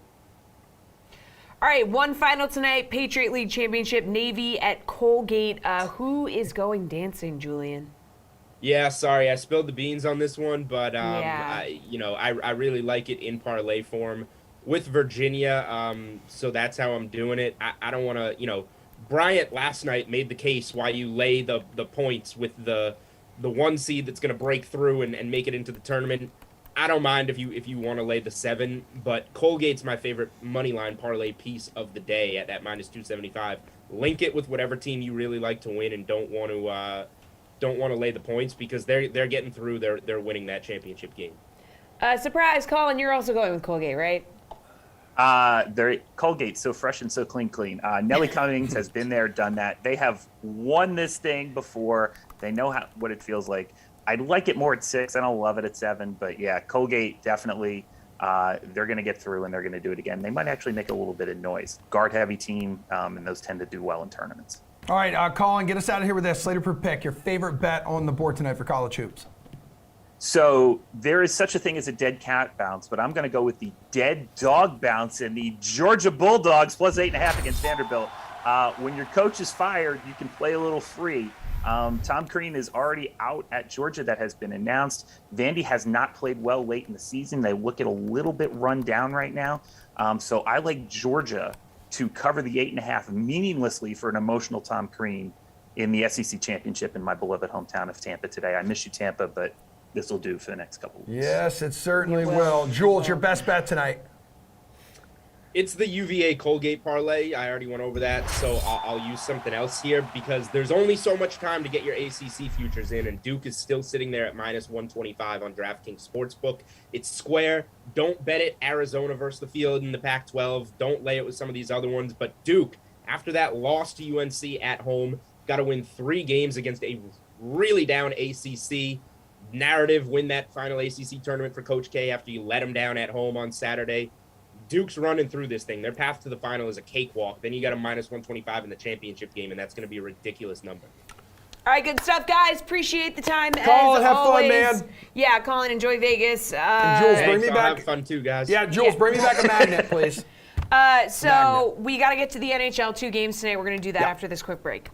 All right, one final tonight, Patriot League Championship, Navy at Colgate. Who is going dancing, Julian? Yeah, sorry, I spilled the beans on this one, but Yeah. I really like it in parlay form with Virginia. So that's how I'm doing it. I don't want to, Bryant last night made the case why you lay the points with the 1 seed that's going to break through and make it into the tournament. I don't mind if you want to lay the 7, but Colgate's my favorite money line parlay piece of the day at minus 275. Link it with whatever team you really like to win and don't want to lay the points because they're getting through. They're winning that championship game. Surprise, Colin, you're also going with Colgate, right? They're Colgate, so fresh and so clean. Nelly Cummings has been there, done that. They have won this thing before. They know what it feels like. I'd like it more at 6. I don't love it at 7, but yeah, Colgate definitely. They're going to get through and they're going to do it again. They might actually make a little bit of noise. Guard-heavy team, and those tend to do well in tournaments. All right, Colin, get us out of here with this. Slater per pick, your favorite bet on the board tonight for college hoops. So there is such a thing as a dead cat bounce, but I'm going to go with the dead dog bounce in the Georgia Bulldogs plus 8.5 against Vanderbilt. When your coach is fired, you can play a little free. Tom Crean is already out at Georgia. That has been announced. Vandy has not played well late in the season. They look at a little bit run down right now. So I like Georgia to cover the 8.5 meaninglessly for an emotional Tom Crean in the SEC championship in my beloved hometown of Tampa today. I miss you, Tampa, but this will do for the next couple of weeks. Yes, it certainly will. Jules, your best bet tonight. It's the UVA Colgate parlay. I already went over that, so I'll use something else here because there's only so much time to get your ACC futures in, and Duke is still sitting there at minus 125 on DraftKings Sportsbook. It's square. Don't bet it Arizona versus the field in the Pac-12. Don't lay it with some of these other ones. But Duke, after that loss to UNC at home, got to win 3 games against a really down ACC. Narrative, win that final ACC tournament for Coach K after you let him down at home on Saturday. Duke's running through this thing. Their path to the final is a cakewalk. Then you got a minus 125 in the championship game, and that's going to be a ridiculous number. All right, good stuff, guys. Appreciate the time. Colin, as have always. fun, man. Yeah, Colin, enjoy Vegas. And Jules, bring me I'll back. have fun too, guys. Yeah, Jules, bring me back a magnet, please. So we got to get to the NHL 2 games tonight. We're going to do that after this quick break.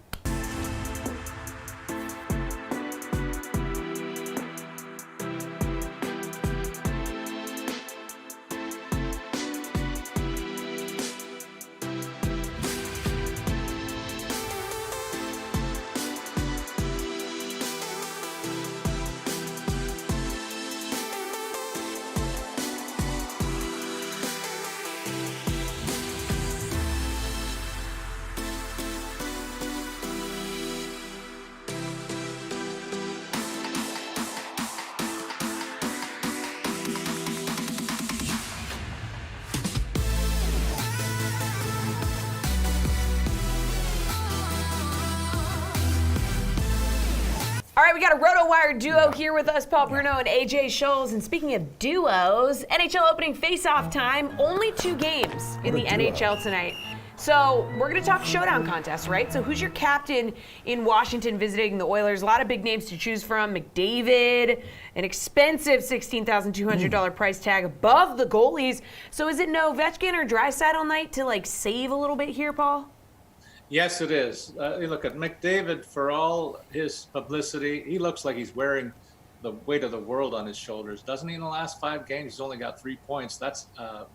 All right, we got a RotoWire duo here with us, Paul Bruno and AJ Scholes. And speaking of duos, NHL opening face-off time. Only 2 games in the NHL tonight. So we're going to talk showdown contest, right? So who's your captain in Washington visiting the Oilers? A lot of big names to choose from. McDavid, an expensive $16,200 price tag above the goalies. So is it no Ovechkin or Draisaitl night to like save a little bit here, Paul? Yes, it is. You look at McDavid, for all his publicity, he looks like he's wearing the weight of the world on his shoulders. Doesn't he in the last 5 games? He's only got 3 points. That's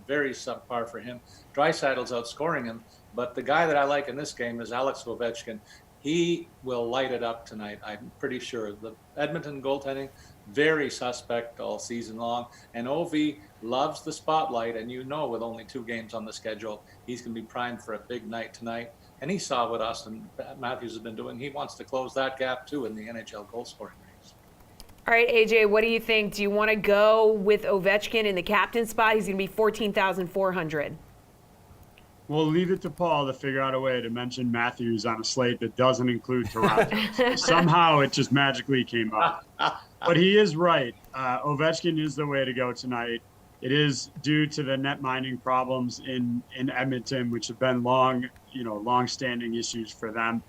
very subpar for him. Draisaitl's outscoring him. But the guy that I like in this game is Alex Ovechkin. He will light it up tonight, I'm pretty sure. The Edmonton goaltending, very suspect all season long. And Ovi loves the spotlight. And with only 2 games on the schedule, he's going to be primed for a big night tonight. And he saw what Austin Matthews has been doing. He wants to close that gap, too, in the NHL goal scoring race. All right, AJ, what do you think? Do you want to go with Ovechkin in the captain spot? He's going to be $14,400. We'll leave it to Paul to figure out a way to mention Matthews on a slate that doesn't include Toronto. Somehow it just magically came up. But he is right. Ovechkin is the way to go tonight. It is due to the net minding problems in Edmonton, which have been long-standing issues for them.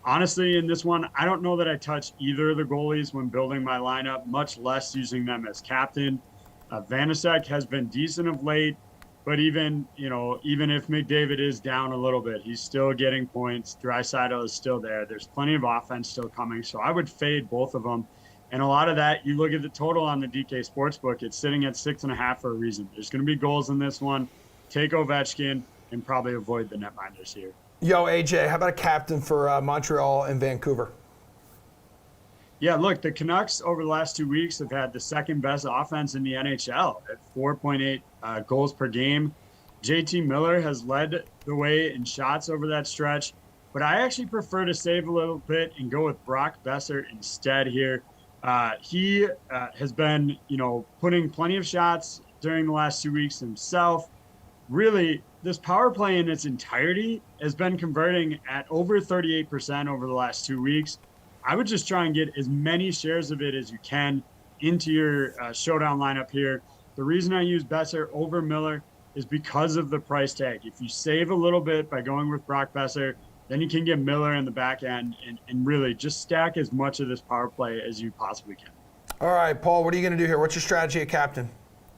Honestly, in this one, I don't know that I touch either of the goalies when building my lineup, much less using them as captain. Vanacek has been decent of late, but even if McDavid is down a little bit, he's still getting points. Draisaitl is still there. There's plenty of offense still coming, so I would fade both of them. And a lot of that, you look at the total on the DK Sportsbook, it's sitting at 6.5 for a reason. There's going to be goals in this one. Take Ovechkin and probably avoid the netminders here. Yo, AJ, how about a captain for Montreal and Vancouver? Yeah, look, the Canucks over the last 2 weeks have had the second best offense in the NHL at 4.8 goals per game. JT Miller has led the way in shots over that stretch, but I actually prefer to save a little bit and go with Brock Besser instead here. He has been, putting plenty of shots during the last 2 weeks himself. Really, this power play in its entirety has been converting at over 38% over the last 2 weeks. I would just try and get as many shares of it as you can into your showdown lineup here. The reason I use Besser over Miller is because of the price tag. If you save a little bit by going with Brock Besser, then you can get Miller in the back end and really just stack as much of this power play as you possibly can. All right, Paul, what are you going to do here? What's your strategy at captain?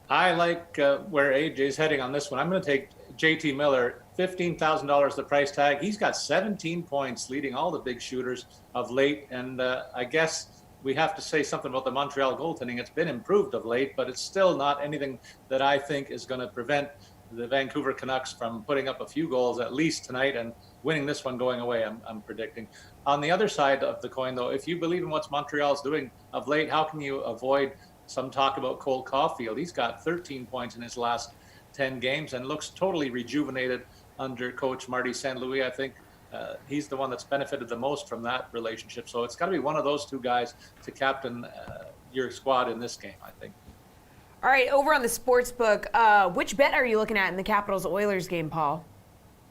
I like where AJ's heading on this one. I'm going to take JT Miller, $15,000 the price tag. He's got 17 points, leading all the big shooters of late. And I guess we have to say something about the Montreal goaltending. It's been improved of late, but it's still not anything that I think is going to prevent the Vancouver Canucks from putting up a few goals at least tonight and winning this one going away, I'm predicting. On the other side of the coin, though, if you believe in what Montreal's doing of late, how can you avoid some talk about Cole Caulfield? He's got 13 points in his last 10 games and looks totally rejuvenated under coach Marty St. Louis. I think he's the one that's benefited the most from that relationship. So it's got to be one of those two guys to captain your squad in this game, I think. All right, over on the sports book, which bet are you looking at in the Capitals-Oilers game, Paul?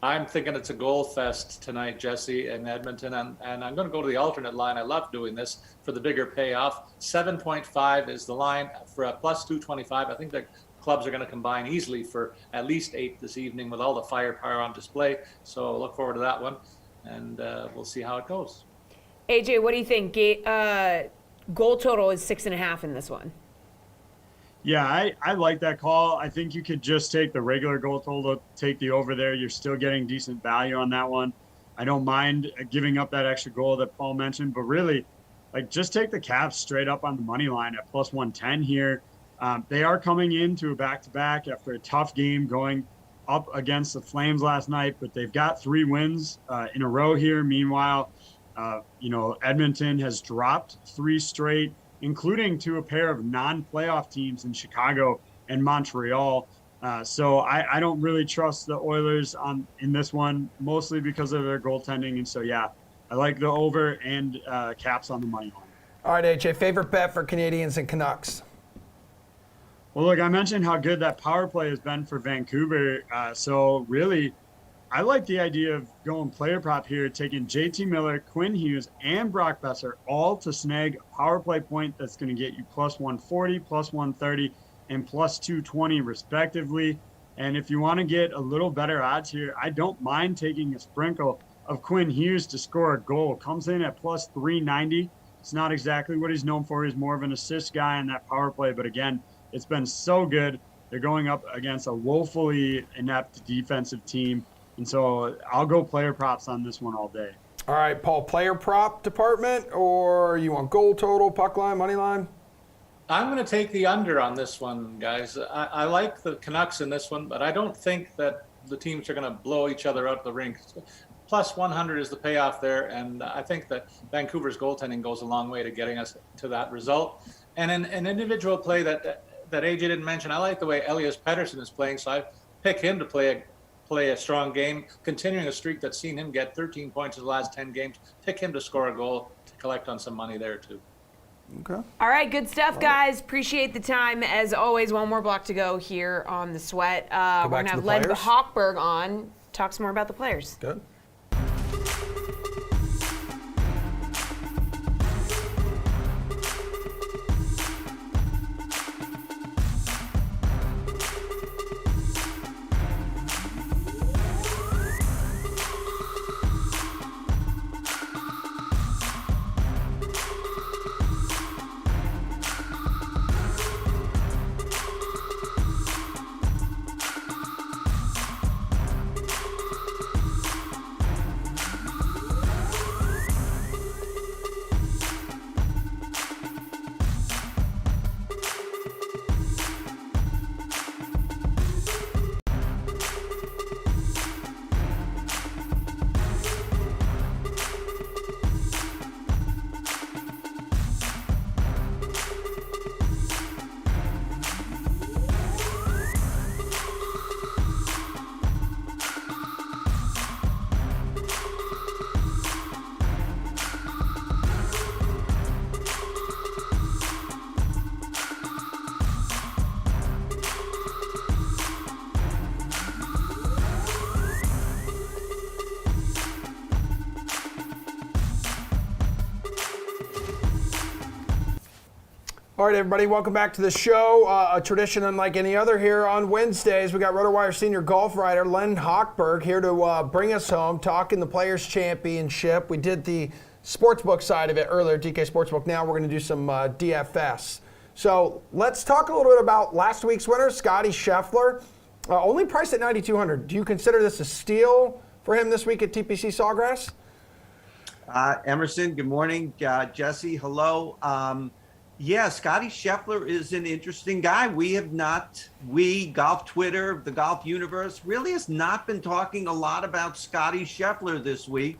I'm thinking it's a goal fest tonight, Jesse, in Edmonton, and I'm going to go to the alternate line. I love doing this for the bigger payoff. 7.5 is the line for a plus 225. I think the clubs are going to combine easily for at least 8 this evening with all the firepower on display. So look forward to that one, and we'll see how it goes. AJ, what do you think? Goal total is 6.5 in this one. Yeah, I like that call. I think you could just take the regular goal total, take the over there. You're still getting decent value on that one. I don't mind giving up that extra goal that Paul mentioned, but really, just take the Caps straight up on the money line at plus 110 here. They are coming into a back-to-back after a tough game going up against the Flames last night, but they've got 3 wins in a row here. Meanwhile, Edmonton has dropped 3 straight, including to a pair of non-playoff teams in Chicago and Montreal. So I don't really trust the Oilers in this one, mostly because of their goaltending. And so, yeah, I like the over and Caps on the money line. All right, AJ, favorite bet for Canadians and Canucks? Well, look, I mentioned how good that power play has been for Vancouver. So really, I like the idea of going player prop here, taking JT Miller, Quinn Hughes, and Brock Besser all to snag a power play point that's going to get you plus 140, plus 130, and plus 220 respectively. And if you want to get a little better odds here, I don't mind taking a sprinkle of Quinn Hughes to score a goal. Comes in at plus 390. It's not exactly what he's known for. He's more of an assist guy in that power play. But again, it's been so good. They're going up against a woefully inept defensive team. And so I'll go player props on this one all day. All right, Paul, player prop department, or you want goal total, puck line, money line? I'm going to take the under on this one, guys. I like the Canucks in this one, but I don't think that the teams are going to blow each other out of the rink. Plus 100 is the payoff there, and I think that Vancouver's goaltending goes a long way to getting us to that result. And an individual play that AJ didn't mention, I like the way Elias Pettersson is playing, so I pick him to play a strong game, continuing a streak that's seen him get 13 points in the last 10 games. Pick him to score a goal to collect on some money there too. Okay. All right, good stuff, guys. Appreciate the time. As always, one more block to go here on the Sweat. We're going to have Len Hochberg on, talk some more about the players. Good. All right, everybody, welcome back to the show. A tradition unlike any other here on Wednesdays. We got RotoWire senior golf writer Len Hochberg here to bring us home, talking the Players' Championship. We did the sportsbook side of it earlier, DK Sportsbook. Now we're going to do some DFS. So let's talk a little bit about last week's winner, Scotty Scheffler. Only priced at $9,200. Do you consider this a steal for him this week at TPC Sawgrass? Emerson, good morning. Jesse, hello. Yeah, Scotty Scheffler is an interesting guy. Golf Twitter, the golf universe, really has not been talking a lot about Scotty Scheffler this week.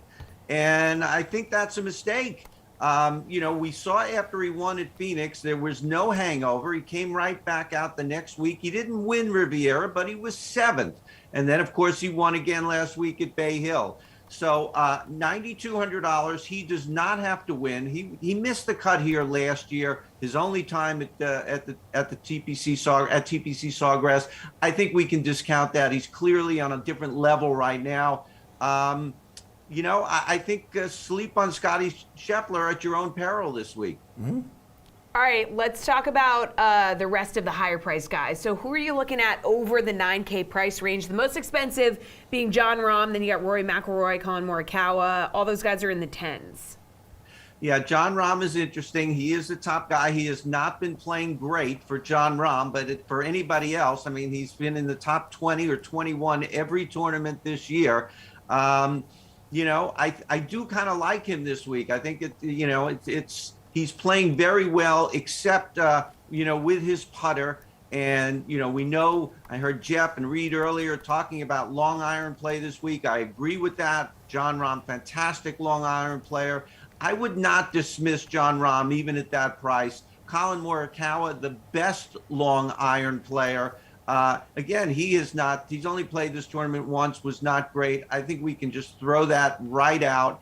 And I think that's a mistake. We saw after he won at Phoenix, there was no hangover. He came right back out the next week. He didn't win Riviera, but he was 7th. And then, of course, he won again last week at Bay Hill. So $9,200. He does not have to win. He missed the cut here last year. His only time at the TPC Sawgrass. I think we can discount that. He's clearly on a different level right now. I think sleep on Scotty Scheffler at your own peril this week. Mm-hmm. All right, let's talk about the rest of the higher price guys. So who are you looking at over the 9K price range? The most expensive being Jon Rahm, then you got Rory McIlroy, Colin Morikawa. All those guys are in the 10s. Yeah, Jon Rahm is interesting. He is the top guy. He has not been playing great for Jon Rahm, but for anybody else, I mean, he's been in the top 20 or 21 every tournament this year. I do kind of like him this week. I think he's playing very well, except, with his putter. And, we know, I heard Jeff and Reed earlier talking about long iron play this week. I agree with that. Jon Rahm, fantastic long iron player. I would not dismiss Jon Rahm even at that price. Colin Morikawa, the best long iron player. Again, he's only played this tournament once, was not great. I think we can just throw that right out.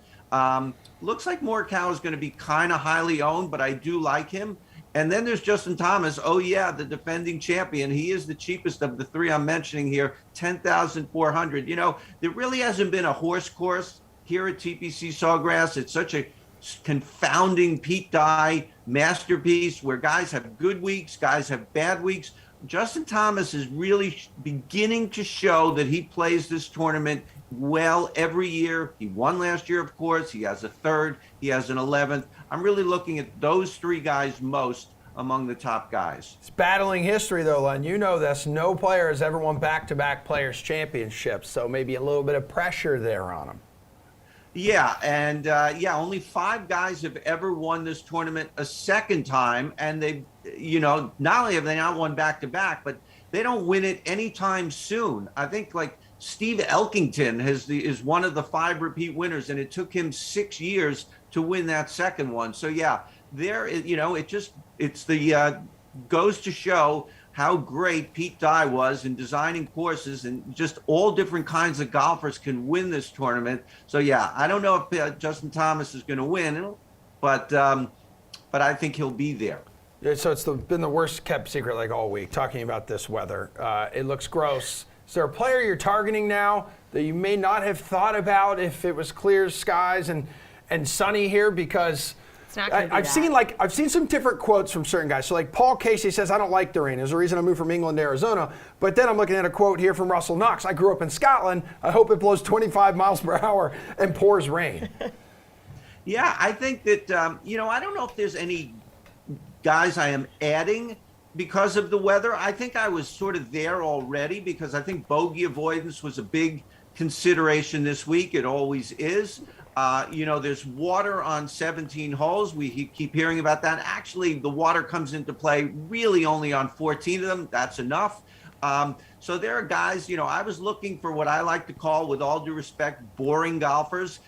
Looks like Morikawa is going to be kind of highly owned, but I do like him. And then there's Justin Thomas. Oh yeah, the defending champion. He is the cheapest of the three I'm mentioning here, 10,400. You know, there really hasn't been a horse course here at TPC Sawgrass. It's such a confounding Pete Dye masterpiece where guys have good weeks, guys have bad weeks. Justin Thomas is really beginning to show that he plays this tournament well every year. He won last year, of course. He has a third. He has an 11th. I'm really looking at those three guys most among the top guys. It's battling history, though, Len. You know this. No player has ever won back-to-back Players' Championships, so maybe a little bit of pressure there on him. Yeah, and only 5 guys have ever won this tournament a second time, and they, not only have they not won back-to-back, but they don't win it anytime soon. I think like Steve Elkington is one of the 5 repeat winners, and it took him 6 years to win that second one. So yeah, goes to show how great Pete Dye was in designing courses, and just all different kinds of golfers can win this tournament. So yeah, I don't know if Justin Thomas is going to win, but I think he'll be there. So it's been the worst kept secret like all week, talking about this weather. It looks gross. Is there a player you're targeting now that you may not have thought about if it was clear skies and sunny here? Because I've seen some different quotes from certain guys. So like Paul Casey says, I don't like the rain. There's a reason I moved from England to Arizona. But then I'm looking at a quote here from Russell Knox. I grew up in Scotland. I hope it blows 25 miles per hour and pours rain. Yeah, I think that, I don't know if there's any guys I am adding because of the weather. I think I was sort of there already because I think bogey avoidance was a big consideration this week. It always is. There's water on 17 holes. We keep hearing about that. Actually, the water comes into play really only on 14 of them. That's enough. So there are guys, I was looking for what I like to call, with all due respect, boring golfers.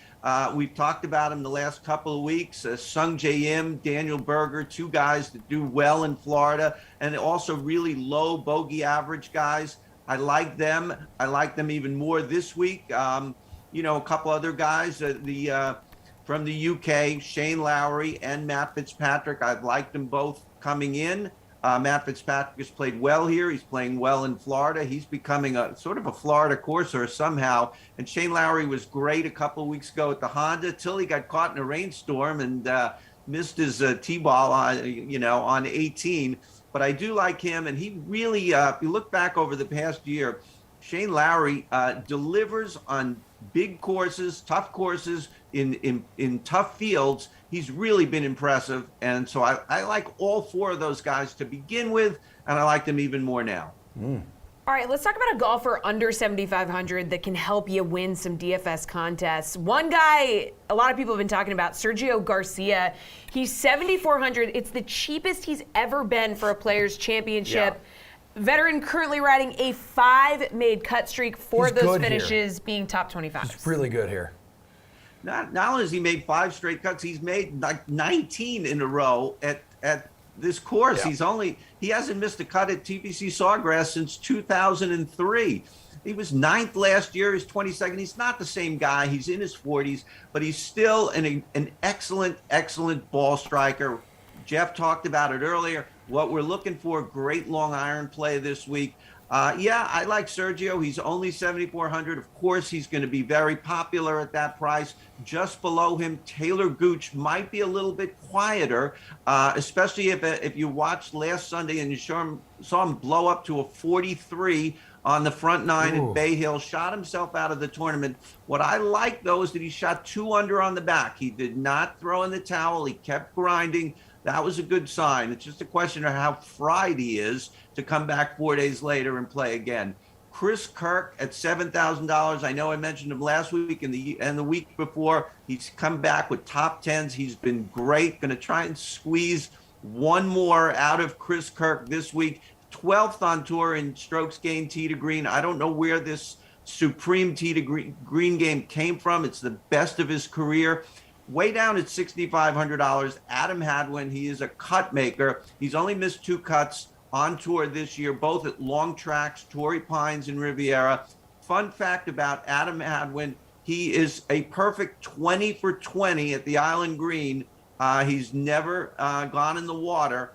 We've talked about them the last couple of weeks. Sung Jae Im, Daniel Berger, 2 guys that do well in Florida, and also really low bogey average guys. I like them. I like them even more this week. A couple other guys, from the UK, Shane Lowry and Matt Fitzpatrick. I've liked them both coming in. Matt Fitzpatrick has played well here. He's playing well in Florida. He's becoming a sort of a Florida courser somehow. And Shane Lowry was great a couple of weeks ago at the Honda till he got caught in a rainstorm and missed his tee-ball on 18. But I do like him, and he really, if you look back over the past year, Shane Lowry delivers on big courses, tough courses, in tough fields. He's really been impressive. And so I like all 4 of those guys to begin with, and I like them even more now. All right, let's talk about a golfer under 7,500 that can help you win some DFS contests. One guy a lot of people have been talking about, Sergio Garcia. He's 7,400. It's the cheapest he's ever been for a Players' Championship. Yeah. Veteran currently riding a 5 made cut streak, 4 of those finishes being top 25. He's really good here. Not only has he made 5 straight cuts, he's made like 19 in a row at this course. Yeah. He hasn't missed a cut at TPC Sawgrass since 2003. He was 9th last year. He's 22nd. He's not the same guy. He's in his 40s, but he's still an excellent ball striker. Jeff talked about it earlier. What we're looking for, great long iron play this week. I like Sergio. He's only 7,400. Of course, he's going to be very popular at that price. Just below him, Taylor Gooch might be a little bit quieter, especially if you watched last Sunday and you saw him blow up to a 43 on the front 9 at Bay Hill, shot himself out of the tournament. What I like, though, is that he shot 2 under on the back. He did not throw in the towel. He kept grinding. That was a good sign. It's just a question of how fried he is to come back 4 days later and play again. Chris Kirk at $7,000. I know I mentioned him last week and the week before. He's come back with top 10s. He's been great. Going to try and squeeze one more out of Chris Kirk this week. 12th on tour in strokes gained tee to green. I don't know where this supreme tee to green game came from. It's the best of his career. Way down at $6,500, Adam Hadwin. He is a cut maker. He's only missed 2 cuts on tour this year, both at long tracks, Torrey Pines and Riviera. Fun fact about Adam Hadwin, he is a perfect 20 for 20 at the Island Green. He's never gone in the water.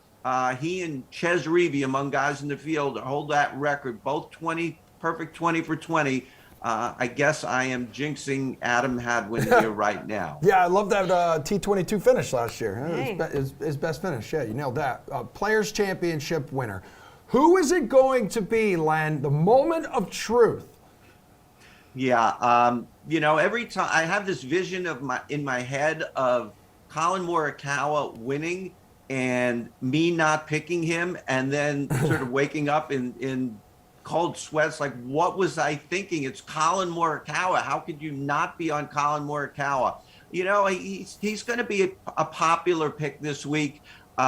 He and Ches Reavie, among guys in the field, hold that record, both 20, perfect 20 for 20. I guess I am jinxing Adam Hadwin here right now. Yeah, I love that T22 finish last year. Hey. His best finish. Yeah, you nailed that. Players' Championship winner. Who is it going to be, Len? The moment of truth. Yeah, every time I have this vision in my head of Colin Morikawa winning and me not picking him, and then sort of waking up in cold sweats, like, what was I thinking? It's Colin Morikawa. How could you not be on Colin Morikawa? He's going to be a popular pick this week. He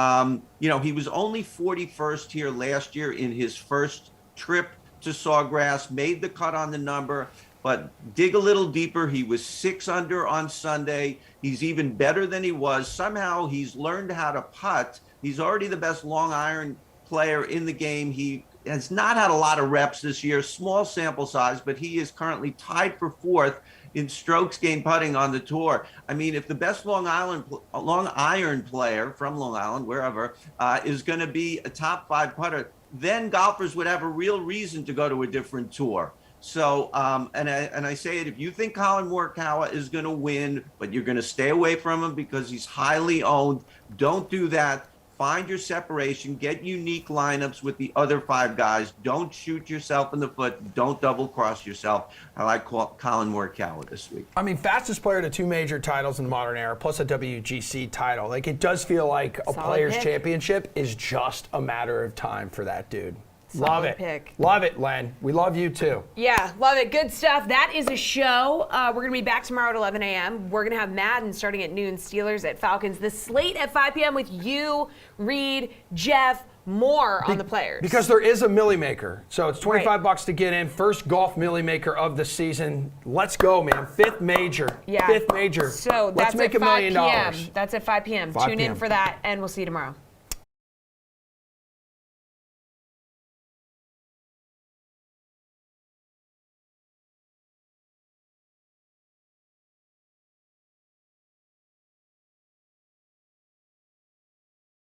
was only 41st here last year in his first trip to Sawgrass, made the cut on the number, but dig a little deeper. He was 6 under on Sunday. He's even better than he was. Somehow he's learned how to putt. He's already the best long iron player in the game. He has not had a lot of reps this year, small sample size, but he is currently tied for 4th in strokes gained putting on the tour. I mean, if the best long iron player from Long Island, wherever, is going to be a top 5 putter, then golfers would have a real reason to go to a different tour. So, and I say it, if you think Colin Morikawa is going to win, but you're going to stay away from him because he's highly owned, don't do that. Find your separation, get unique lineups with the other 5 guys. Don't shoot yourself in the foot. Don't double cross yourself. I like Colin Morikawa this week. I mean, fastest player to 2 major titles in the modern era, plus a WGC title. Like, it does feel like a Players' Championship is just a matter of time for that dude. Love it. Pick. Love it, Len. We love you too. Yeah, love it. Good stuff. That is a show. We're going to be back tomorrow at 11 a.m. We're going to have Madden starting at noon, Steelers at Falcons. The slate at 5 p.m. with you, Reed, Jeff, more on the players. Because there is a Millie Maker. So it's $25 to get in. First golf Millie Maker of the season. Let's go, man. 5th major. Yeah. 5th major. So let's that's make at $1 million. 5 p.m. That's at 5 p.m. 5 Tune in for that, and we'll see you tomorrow.